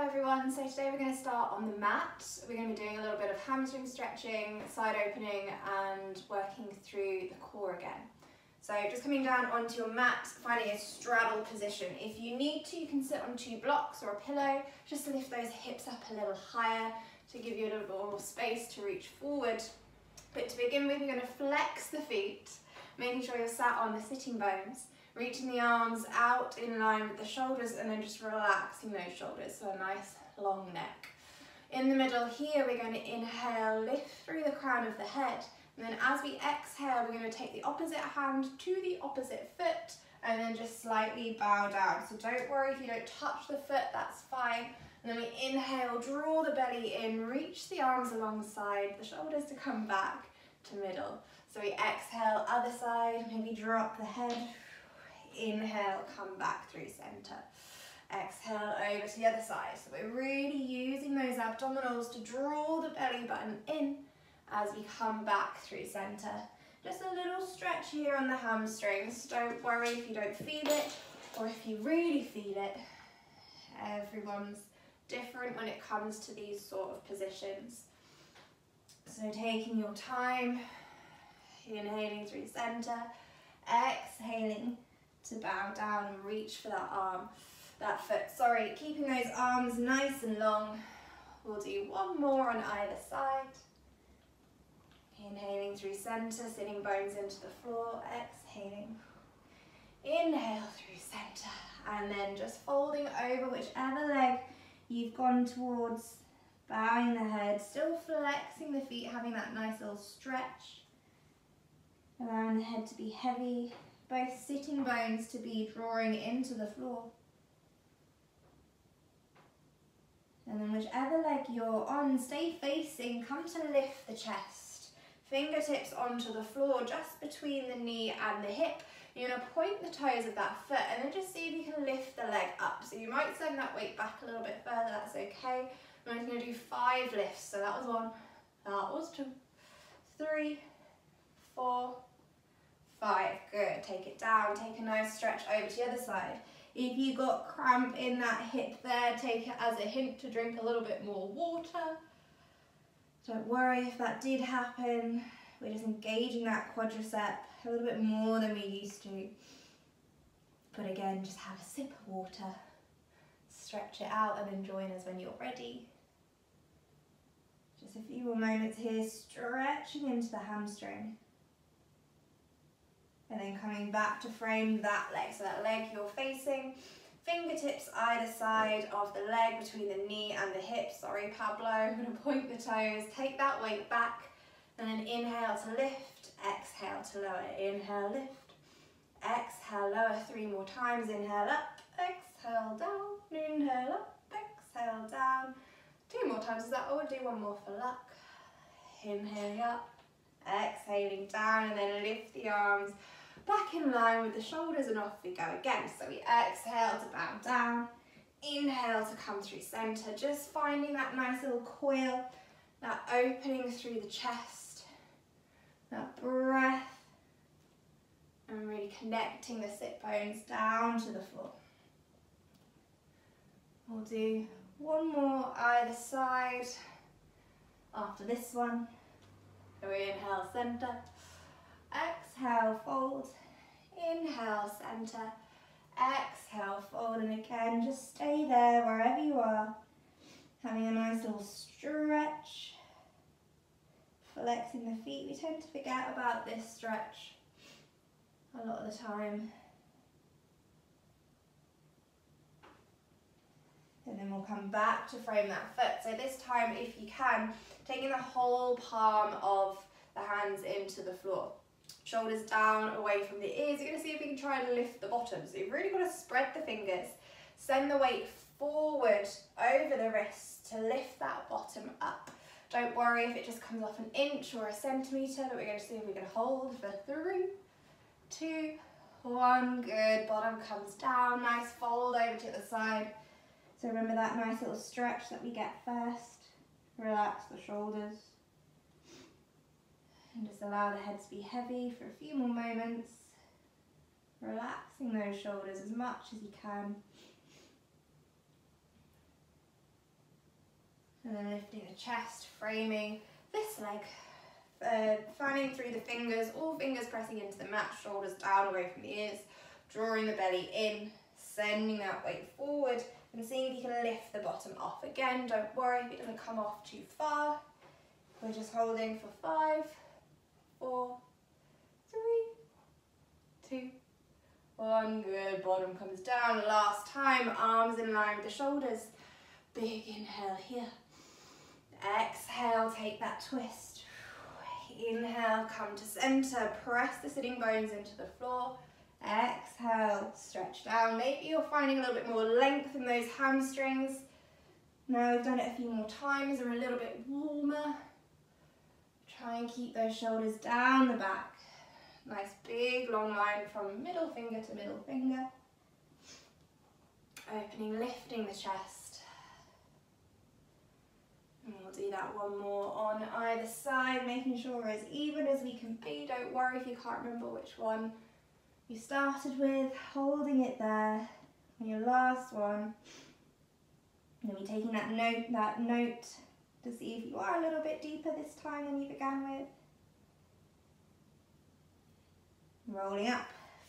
everyone, so today we're going to start on the mat. We're going to be doing a little bit of hamstring stretching, side opening and working through the core again. So just coming down onto your mat, finding a straddle position. If you need to, you can sit on 2 blocks or a pillow, just to lift those hips up a little higher to give you a little bit more space to reach forward. But to begin with, you're going to flex the feet, making sure you're sat on the sitting bones. Reaching the arms out in line with the shoulders and then just relaxing those shoulders, so a nice long neck. In the middle here, we're going to inhale, lift through the crown of the head. And then as we exhale, we're going to take the opposite hand to the opposite foot and then just slightly bow down. So don't worry if you don't touch the foot, that's fine. And then we inhale, draw the belly in, reach the arms alongside the shoulders to come back to middle. So we exhale, other side, maybe drop the head. Inhale, come back through center. Exhale over to the other side. So we're really using those abdominals to draw the belly button in as we come back through center. Just a little stretch here on the hamstrings. Don't worry if you don't feel it or if you really feel it. Everyone's different when it comes to these sort of positions. So taking your time, inhaling through center, exhaling to bow down and reach for that foot. Sorry, keeping those arms nice and long. We'll do one more on either side. Inhaling through center, sitting bones into the floor, exhaling. Inhale through center, and then just folding over whichever leg you've gone towards, bowing the head, still flexing the feet, having that nice little stretch. Allowing the head to be heavy, both sitting bones to be drawing into the floor. And then whichever leg you're on, stay facing, come to lift the chest. Fingertips onto the floor, just between the knee and the hip. You're going to point the toes of that foot and then just see if you can lift the leg up. So you might send that weight back a little bit further, that's okay. I'm only going to do 5 lifts. So that was 1, that was 2, 3, 4, 5, good. Take it down, take a nice stretch over to the other side. If you got cramp in that hip there, take it as a hint to drink a little bit more water. Don't worry if that did happen. We're just engaging that quadricep a little bit more than we used to. But again, just have a sip of water, stretch it out and then join us when you're ready. Just a few more moments here, stretching into the hamstring. And then coming back to frame that leg. So that leg you're facing, fingertips either side of the leg between the knee and the hip. Sorry, Pablo, I'm going to point the toes, take that weight back, and then inhale to lift, exhale to lower. Inhale, lift, exhale, lower. 3 more times. Inhale up, exhale down, inhale up, exhale down. 2 more times is that, or we'll do 1 more for luck. Inhaling up, exhaling down, and then lift the arms back in line with the shoulders and off we go again. So we exhale to bow down, inhale to come through center, just finding that nice little coil, that opening through the chest, that breath, and really connecting the sit bones down to the floor. We'll do 1 more either side after this one. So we inhale, center, exhale, fold, inhale, center, exhale, fold, and again, just stay there wherever you are, having a nice little stretch, flexing the feet. We tend to forget about this stretch a lot of the time. And then we'll come back to frame that foot. So this time, if you can, taking the whole palm of the hands into the floor. Shoulders down, away from the ears. You're going to see if we can try and lift the bottom. So you've really got to spread the fingers. Send the weight forward over the wrists to lift that bottom up. Don't worry if it just comes off an inch or a centimetre, but we're going to see if we can hold for 3, 2, 1. Good. Bottom comes down. Nice fold over to the other side. So remember that nice little stretch that we get first. Relax the shoulders. And just allow the head to be heavy for a few more moments. Relaxing those shoulders as much as you can. And then lifting the chest, framing this leg. Fanning through the fingers, all fingers pressing into the mat, shoulders down away from the ears, drawing the belly in, sending that weight forward, and seeing if you can lift the bottom off again. Don't worry if it doesn't come off too far. We're just holding for 5, 4, 3, 2, 1. Good, bottom comes down. Last time, arms in line with the shoulders. Big inhale here. Exhale, take that twist. Inhale, come to center, press the sitting bones into the floor. Exhale, stretch down. Maybe you're finding a little bit more length in those hamstrings. Now we've done it a few more times, they're a little bit warmer. Try and keep those shoulders down the back. Nice big long line from middle finger to middle finger. Opening, lifting the chest. And we'll do that one more on either side, making sure we're as even as we can be. Don't worry if you can't remember which one you started with, holding it there. And your last one. And then we're taking that note to see if you are a little bit deeper this time than you began with. Rolling up,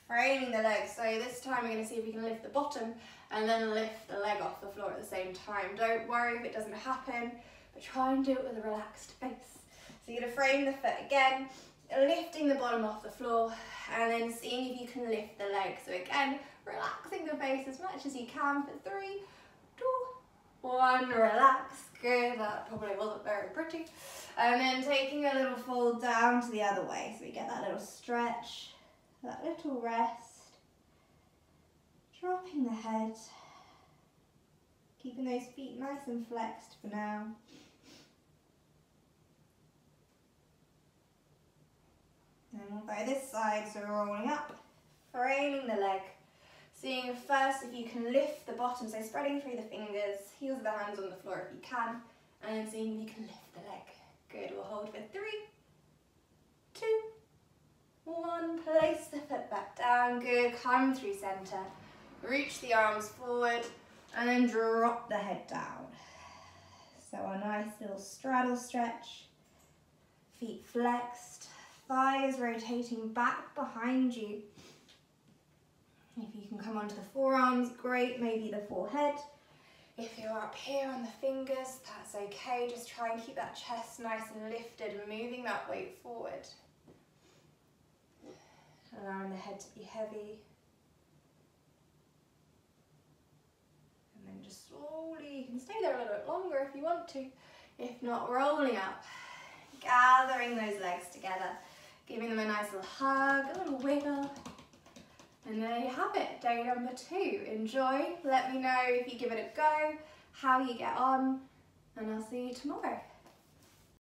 framing the legs. So this time we're going to see if we can lift the bottom and then lift the leg off the floor at the same time. Don't worry if it doesn't happen, but try and do it with a relaxed face. So you're going to frame the foot again, lifting the bottom off the floor, and then seeing if you can lift the leg. So again, relaxing the face as much as you can for 3, 2, 1, relax. Good, that probably wasn't very pretty. And then taking a little fold down to the other way. So we get that little stretch, that little rest. Dropping the head. Keeping those feet nice and flexed for now. And we'll go this side, so rolling up, framing the leg. Seeing first if you can lift the bottom, so spreading through the fingers, heels of the hands on the floor if you can, and then seeing if you can lift the leg. Good, we'll hold for 3, 2, 1, place the foot back down, good, come through center, reach the arms forward, and then drop the head down. So a nice little straddle stretch, feet flexed, thighs rotating back behind you. If you can come onto the forearms, great, maybe the forehead. If you're up here on the fingers, that's okay. Just try and keep that chest nice and lifted and moving that weight forward. Allowing the head to be heavy. And then just slowly, you can stay there a little bit longer if you want to. If not, rolling up, gathering those legs together, giving them a nice little hug, a little wiggle. And there you have it, day number 2. Enjoy, let me know if you give it a go, how you get on, and I'll see you tomorrow.